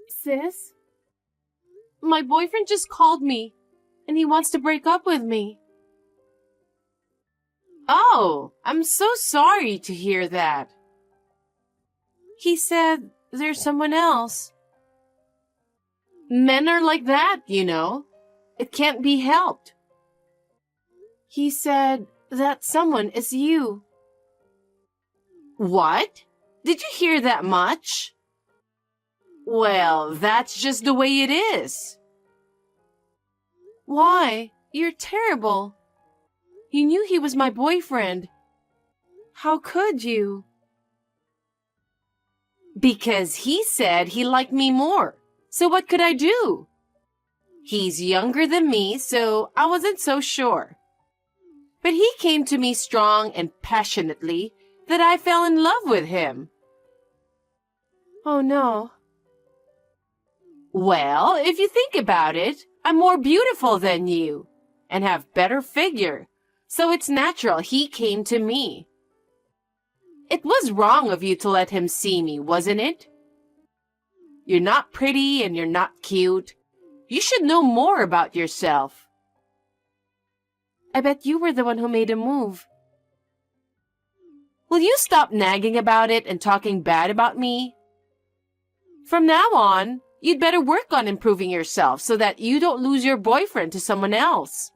Sis, my boyfriend just called me, and he wants to break up with me. Oh, I'm so sorry to hear that. He said there's someone else. Men are like that, you know. It can't be helped. He said that someone is you. What? Did you hear that much? Well, that's just the way it is. Why? You're terrible. You knew he was my boyfriend. How could you? Because he said he liked me more. So what could I do? He's younger than me, so I wasn't so sure. But he came to me strong and passionately that I fell in love with him. Oh no. Well, if you think about it, I'm more beautiful than you and have better figure, so it's natural he came to me. It was wrong of you to let him see me, wasn't it? You're not pretty and you're not cute. You should know more about yourself. I bet you were the one who made him move. Will you stop nagging about it and talking bad about me? From now on, you'd better work on improving yourself so that you don't lose your boyfriend to someone else.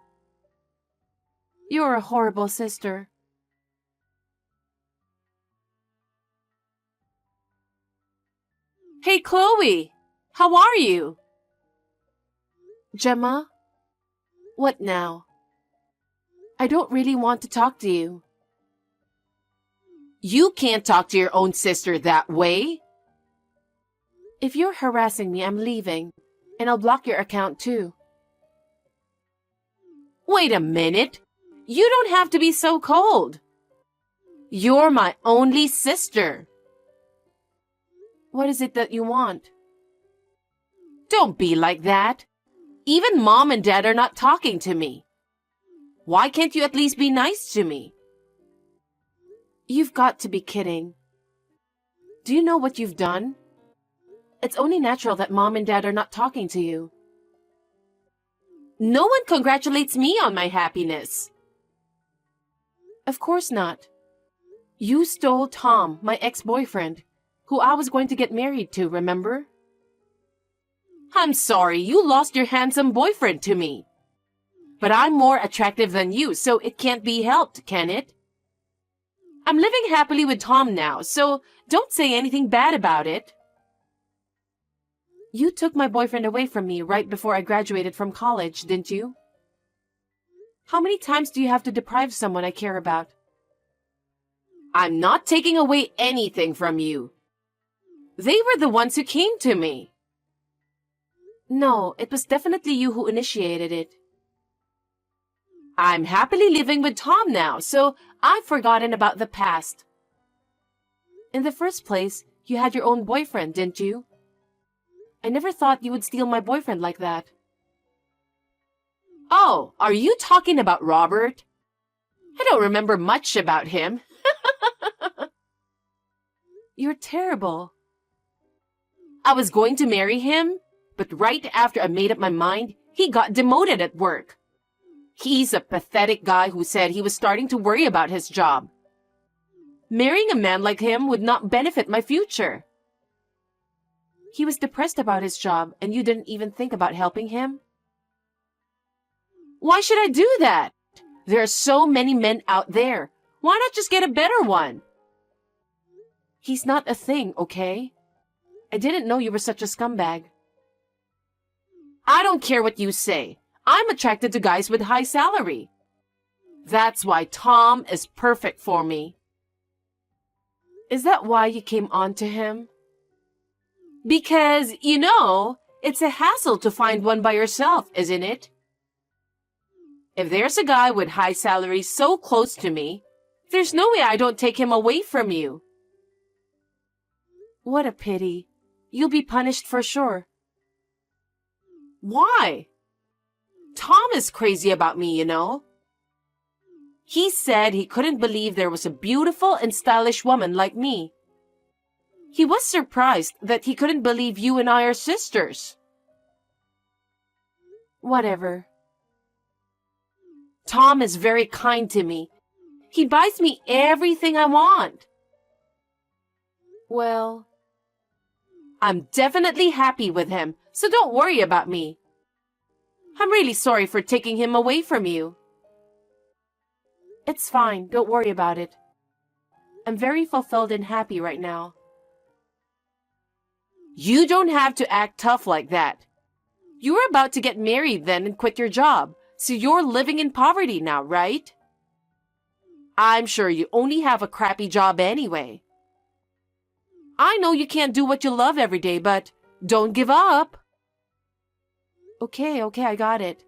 You're a horrible sister. Hey, Chloe, how are you? Gemma? What now? I don't really want to talk to you. You can't talk to your own sister that way. If you're harassing me, I'm leaving, and I'll block your account too. Wait a minute. You don't have to be so cold. You're my only sister. What is it that you want? Don't be like that. Even Mom and Dad are not talking to me. Why can't you at least be nice to me? You've got to be kidding. Do you know what you've done? It's only natural that Mom and Dad are not talking to you. No one congratulates me on my happiness. Of course not. You stole Tom, my ex-boyfriend, who I was going to get married to, remember? I'm sorry you lost your handsome boyfriend to me. But I'm more attractive than you, so it can't be helped, can it? I'm living happily with Tom now, so don't say anything bad about it. You took my boyfriend away from me right before I graduated from college, didn't you? How many times do you have to deprive someone I care about? I'm not taking away anything from you. They were the ones who came to me. No, it was definitely you who initiated it. I'm happily living with Tom now, so I've forgotten about the past. In the first place, you had your own boyfriend, didn't you? I never thought you would steal my boyfriend like that. Oh, are you talking about Robert? I don't remember much about him. You're terrible. I was going to marry him, but right after I made up my mind, he got demoted at work. He's a pathetic guy who said he was starting to worry about his job. Marrying a man like him would not benefit my future. He was depressed about his job, and you didn't even think about helping him? Why should I do that? There are so many men out there. Why not just get a better one? He's not a thing, okay? I didn't know you were such a scumbag. I don't care what you say. I'm attracted to guys with high salary. That's why Tom is perfect for me. Is that why you came on to him? Because, it's a hassle to find one by yourself, isn't it? If there's a guy with high salary so close to me, there's no way I don't take him away from you. What a pity. You'll be punished for sure. Why? Tom is crazy about me, He said he couldn't believe there was a beautiful and stylish woman like me. He was surprised that he couldn't believe you and I are sisters. Whatever. Tom is very kind to me. He buys me everything I want. Well, I'm definitely happy with him, so don't worry about me. I'm really sorry for taking him away from you. it's fine. Don't worry about it. I'm very fulfilled and happy right now. You don't have to act tough like that. You were about to get married then and quit your job, so you're living in poverty now, right? I'm sure you only have a crappy job anyway. I know you can't do what you love every day, but don't give up. Okay, I got it.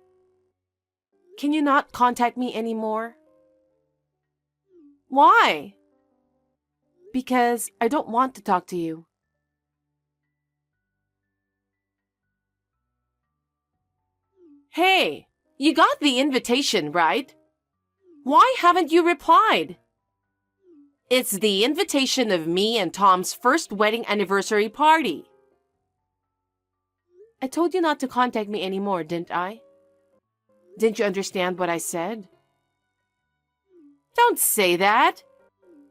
Can you not contact me anymore? Why? Because I don't want to talk to you. Hey, you got the invitation, right? Why haven't you replied? It's the invitation of me and Tom's first wedding anniversary party. I told you not to contact me anymore, didn't I? Didn't you understand what I said? Don't say that.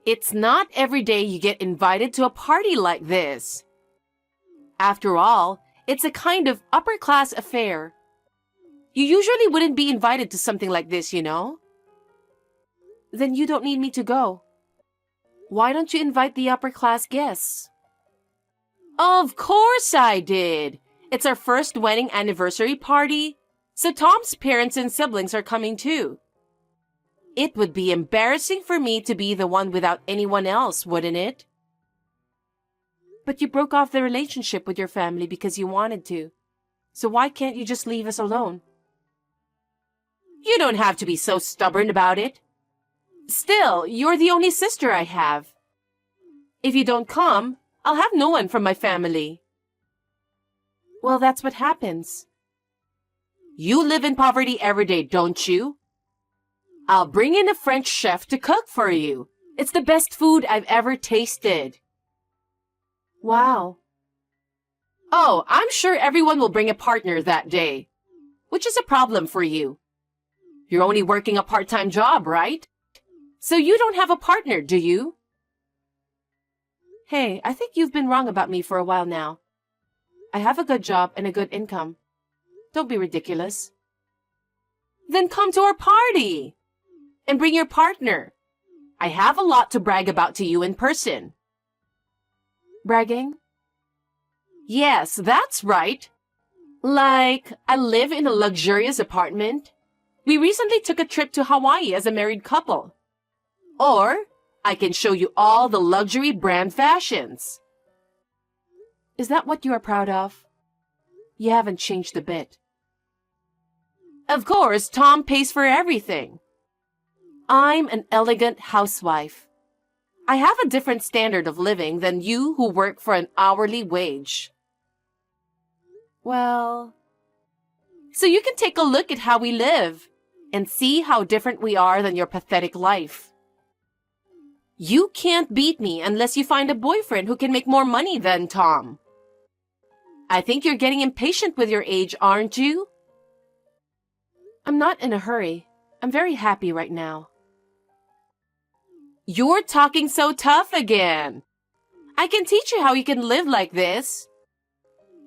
It's not every day you get invited to a party like this. After all, it's a kind of upper-class affair. You usually wouldn't be invited to something like this, you know? Then you don't need me to go. Why don't you invite the upper-class guests? Of course I did. It's our first wedding anniversary party, so Tom's parents and siblings are coming too. It would be embarrassing for me to be the one without anyone else, wouldn't it? But you broke off the relationship with your family because you wanted to. So why can't you just leave us alone? You don't have to be so stubborn about it. Still, you're the only sister I have. If you don't come, I'll have no one from my family. Well, that's what happens. You live in poverty every day, don't you? I'll bring in a French chef to cook for you. It's the best food I've ever tasted. Wow. Oh, I'm sure everyone will bring a partner that day, which is a problem for you. You're only working a part-time job, right? So you don't have a partner, do you? Hey, I think you've been wrong about me for a while now. I have a good job and a good income. Don't be ridiculous. Then come to our party and bring your partner. I have a lot to brag about to you in person. Bragging? Yes, that's right. Like, I live in a luxurious apartment. We recently took a trip to Hawaii as a married couple. Or, I can show you all the luxury brand fashions. Is that what you are proud of? You haven't changed a bit. Of course, Tom pays for everything. I'm an elegant housewife. I have a different standard of living than you who work for an hourly wage. Well, so you can take a look at how we live and see how different we are than your pathetic life. You can't beat me unless you find a boyfriend who can make more money than Tom. I think you're getting impatient with your age, aren't you? I'm not in a hurry. I'm very happy right now. You're talking so tough again. I can teach you how you can live like this.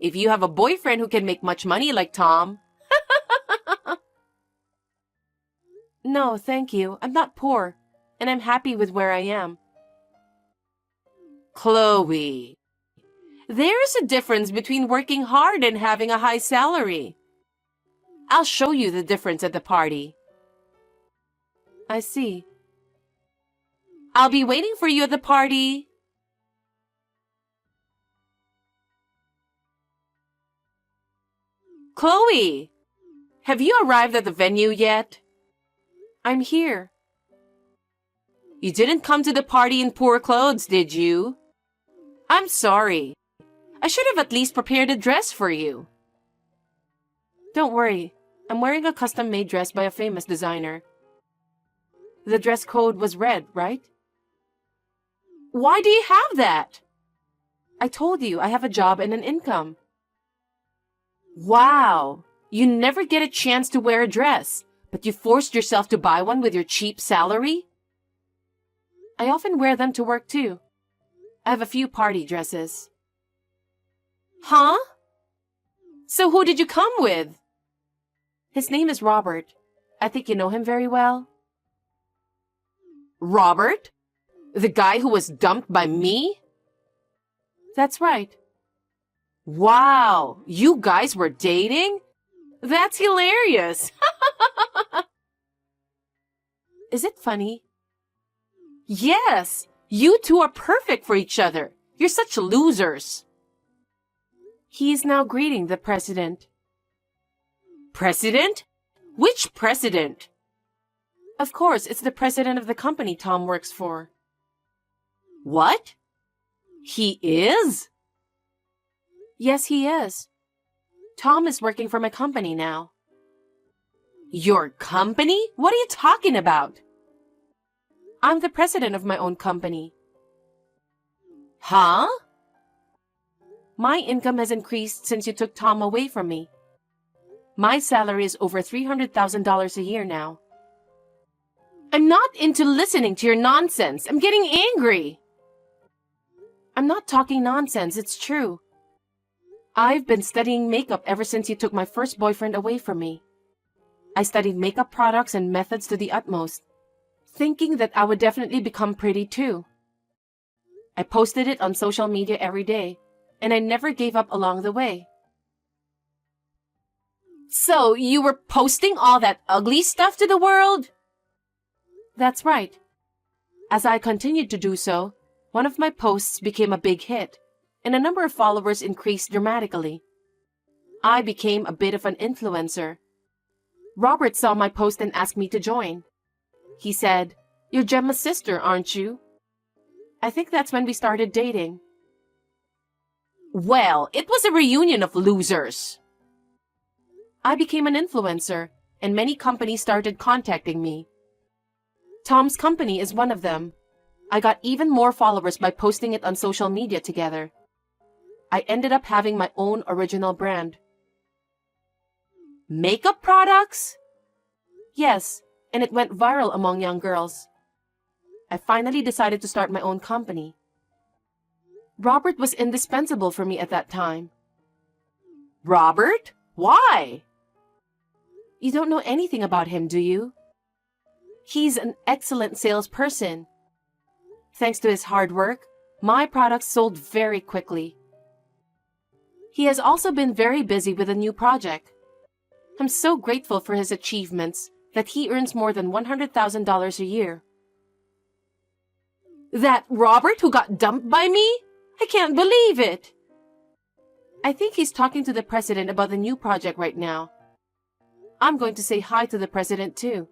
If you have a boyfriend who can make much money like Tom. No, thank you. I'm not poor, and I'm happy with where I am. Chloe, there's a difference between working hard and having a high salary. I'll show you the difference at the party. I see. I'll be waiting for you at the party. Chloe, have you arrived at the venue yet? I'm here. You didn't come to the party in poor clothes, did you? I'm sorry. I should have at least prepared a dress for you. Don't worry. I'm wearing a custom-made dress by a famous designer. The dress code was red, right? Why do you have that? I told you I have a job and an income. Wow, you never get a chance to wear a dress, but you forced yourself to buy one with your cheap salary? I often wear them to work too. I have a few party dresses. Huh? So who did you come with? His name is Robert. I think you know him very well. Robert? The guy who was dumped by me? That's right. Wow, you guys were dating? That's hilarious. Is it funny? Yes, you two are perfect for each other. You're such losers. He's now greeting the president. President? Which president? Of course, it's the president of the company Tom works for. What? He is? Yes, he is. Tom is working for my company now. Your company? What are you talking about? I'm the president of my own company. Huh? My income has increased since you took Tom away from me. My salary is over $300,000 a year now. I'm not into listening to your nonsense. I'm getting angry. I'm not talking nonsense, it's true. I've been studying makeup ever since you took my first boyfriend away from me. I studied makeup products and methods to the utmost, thinking that I would definitely become pretty too. I posted it on social media every day, and I never gave up along the way. So you were posting all that ugly stuff to the world? That's right. As I continued to do so, one of my posts became a big hit, and a number of followers increased dramatically. I became a bit of an influencer. Robert saw my post and asked me to join. He said, "You're Gemma's sister, aren't you?" I think that's when we started dating. Well, it was a reunion of losers. I became an influencer, and many companies started contacting me. Tom's company is one of them. I got even more followers by posting it on social media together. I ended up having my own original brand. Makeup products? Yes, and it went viral among young girls. I finally decided to start my own company. Robert was indispensable for me at that time. Robert? Why? You don't know anything about him, do you? He's an excellent salesperson. Thanks to his hard work, my products sold very quickly. He has also been very busy with a new project. I'm so grateful for his achievements that he earns more than $100,000 a year. That Robert who got dumped by me? I can't believe it. I think he's talking to the president about the new project right now. I'm going to say hi to the president too.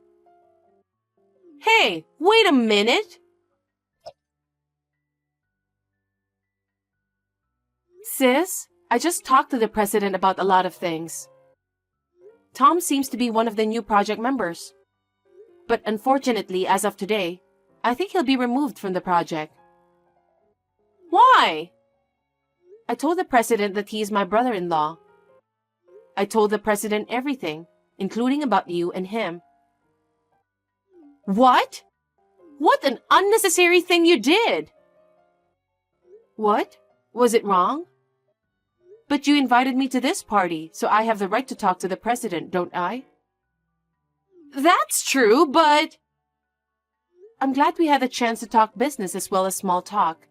Hey, wait a minute. Sis, I just talked to the president about a lot of things. Tom seems to be one of the new project members. But unfortunately, as of today, I think he'll be removed from the project. Why? I told the president that he is my brother-in-law. I told the president everything, including about you and him. What? What an unnecessary thing you did! What? Was it wrong? But you invited me to this party, so I have the right to talk to the president, don't I? That's true, but... I'm glad we had the chance to talk business as well as small talk.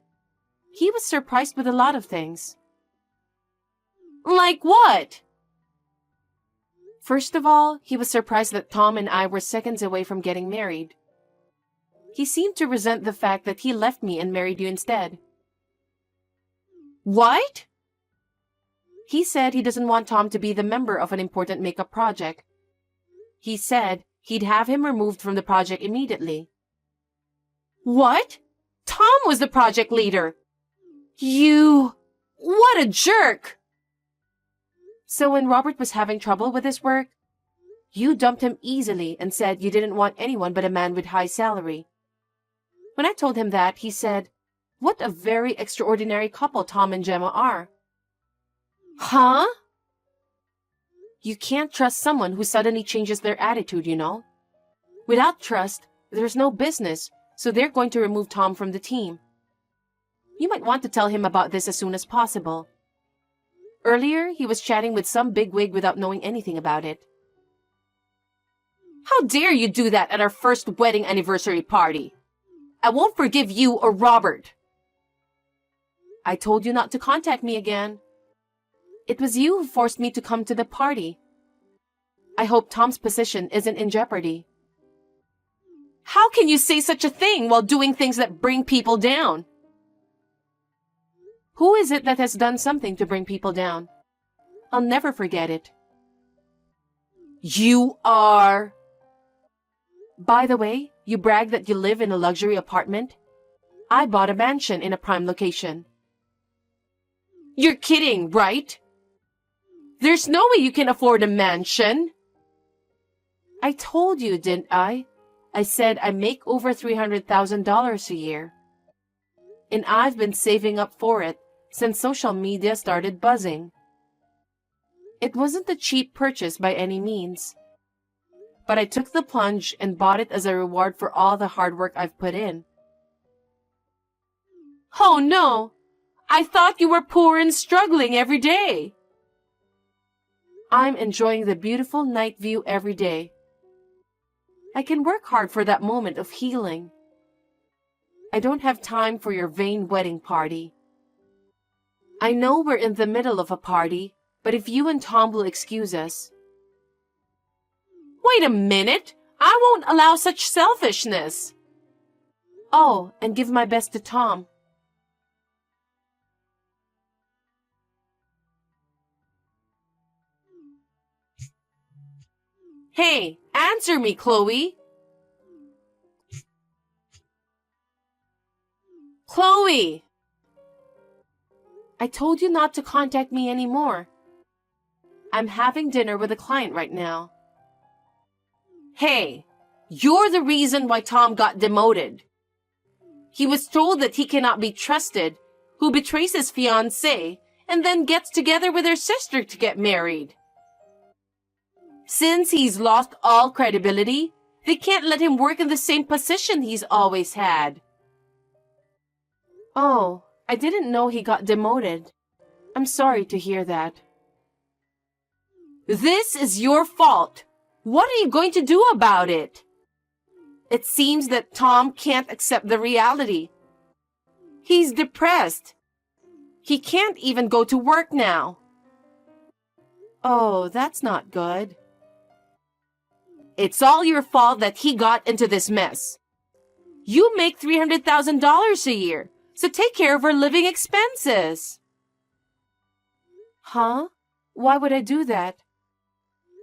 He was surprised with a lot of things. Like what? First of all, he was surprised that Tom and I were seconds away from getting married. He seemed to resent the fact that he left me and married you instead. What? He said he doesn't want Tom to be the member of an important makeup project. He said he'd have him removed from the project immediately. What? Tom was the project leader. You... What a jerk! So when Robert was having trouble with his work, you dumped him easily and said you didn't want anyone but a man with high salary. When I told him that, he said, What a very extraordinary couple Tom and Gemma are. Huh? You can't trust someone who suddenly changes their attitude, you know. Without trust, there's no business, so they're going to remove Tom from the team. You might want to tell him about this as soon as possible. Earlier, he was chatting with some bigwig without knowing anything about it. How dare you do that at our first wedding anniversary party? I won't forgive you or Robert. I told you not to contact me again. It was you who forced me to come to the party. I hope Tom's position isn't in jeopardy. How can you say such a thing while doing things that bring people down? Who is it that has done something to bring people down? I'll never forget it. You are... By the way, you brag that you live in a luxury apartment. I bought a mansion in a prime location. You're kidding, right? There's no way you can afford a mansion. I told you, didn't I? I said I make over $300,000 a year. And I've been saving up for it since social media started buzzing. It wasn't a cheap purchase by any means. But I took the plunge and bought it as a reward for all the hard work I've put in. Oh no! I thought you were poor and struggling every day. I'm enjoying the beautiful night view every day. I can work hard for that moment of healing. I don't have time for your vain wedding party. I know we're in the middle of a party, but if you and Tom will excuse us... Wait a minute! I won't allow such selfishness! Oh, and give my best to Tom. Hey, answer me, Chloe! Chloe! I told you not to contact me anymore. I'm having dinner with a client right now. Hey, you're the reason why Tom got demoted. He was told that he cannot be trusted, who betrays his fiancée and then gets together with her sister to get married. Since he's lost all credibility, they can't let him work in the same position he's always had. Oh, I didn't know he got demoted. I'm sorry to hear that. This is your fault. What are you going to do about it? It seems that Tom can't accept the reality. He's depressed. He can't even go to work now. Oh, that's not good. It's all your fault that he got into this mess. You make $300,000 a year, so take care of our living expenses. Huh? Why would I do that?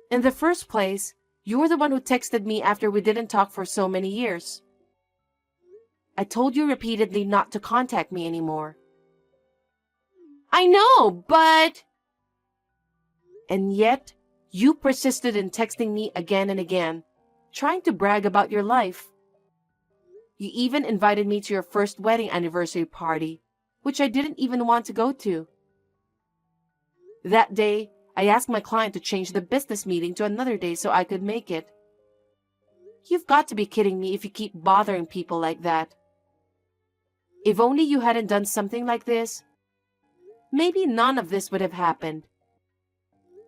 In the first place, you're the one who texted me after we didn't talk for so many years. I told you repeatedly not to contact me anymore. I know, but... And yet, you persisted in texting me again and again, trying to brag about your life. You even invited me to your first wedding anniversary party, which I didn't even want to go to. That day, I asked my client to change the business meeting to another day so I could make it. You've got to be kidding me if you keep bothering people like that. If only you hadn't done something like this, maybe none of this would have happened.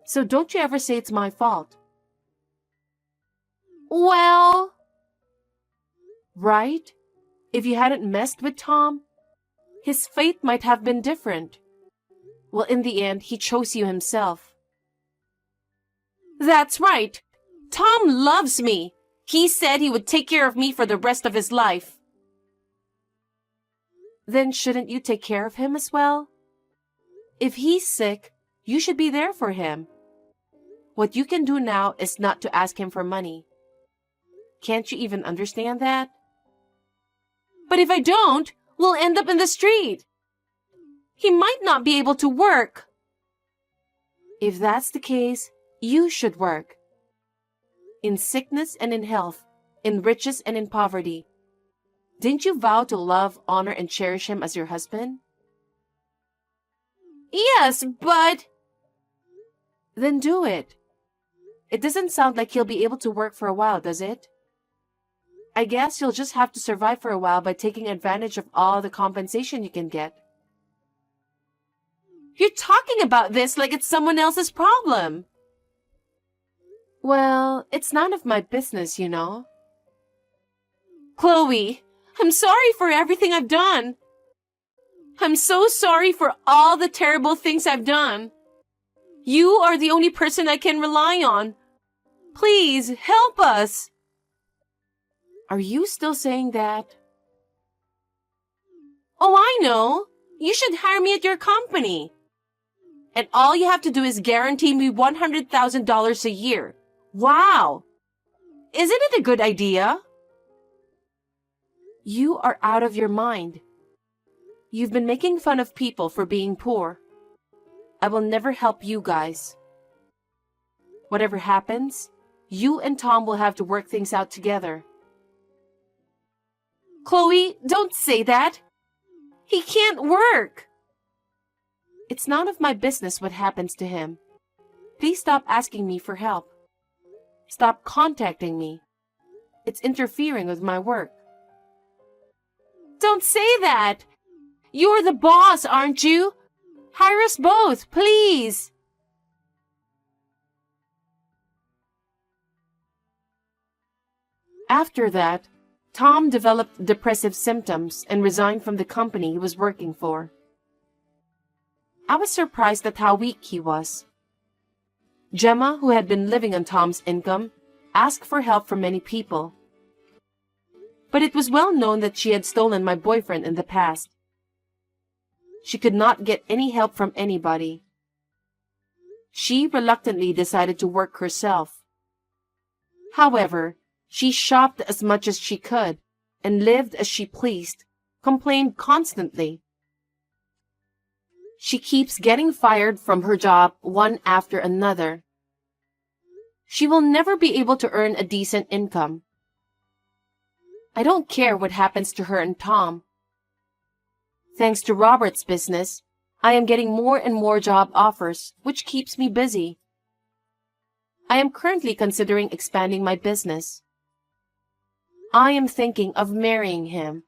So don't you ever say it's my fault. Well... Right? If you hadn't messed with Tom, his fate might have been different. Well, in the end, he chose you himself. That's right. Tom loves me. He said he would take care of me for the rest of his life. Then shouldn't you take care of him as well? If he's sick, you should be there for him. What you can do now is not to ask him for money. Can't you even understand that? But if I don't, we'll end up in the street. He might not be able to work. If that's the case, you should work. In sickness and in health, in riches and in poverty. Didn't you vow to love, honor, and cherish him as your husband? Yes, but... Then do it. It doesn't sound like he'll be able to work for a while, does it? I guess you'll just have to survive for a while by taking advantage of all the compensation you can get. You're talking about this like it's someone else's problem. Well, it's none of my business, you know. Chloe, I'm sorry for everything I've done. I'm so sorry for all the terrible things I've done. You are the only person I can rely on. Please, help us. Are you still saying that? Oh, I know. You should hire me at your company. And all you have to do is guarantee me $100,000 a year. Wow! Isn't it a good idea? You are out of your mind. You've been making fun of people for being poor. I will never help you guys. Whatever happens, you and Tom will have to work things out together. Chloe, don't say that. He can't work. It's none of my business what happens to him. Please stop asking me for help. Stop contacting me. It's interfering with my work. Don't say that. You're the boss, aren't you? Hire us both, please. After that, Tom developed depressive symptoms and resigned from the company he was working for. I was surprised at how weak he was. Gemma, who had been living on Tom's income, asked for help from many people. But it was well known that she had stolen my boyfriend in the past. She could not get any help from anybody. She reluctantly decided to work herself. However, she shopped as much as she could and lived as she pleased, complained constantly. She keeps getting fired from her job one after another. She will never be able to earn a decent income. I don't care what happens to her and Tom. Thanks to Robert's business, I am getting more and more job offers, which keeps me busy. I am currently considering expanding my business. I am thinking of marrying him.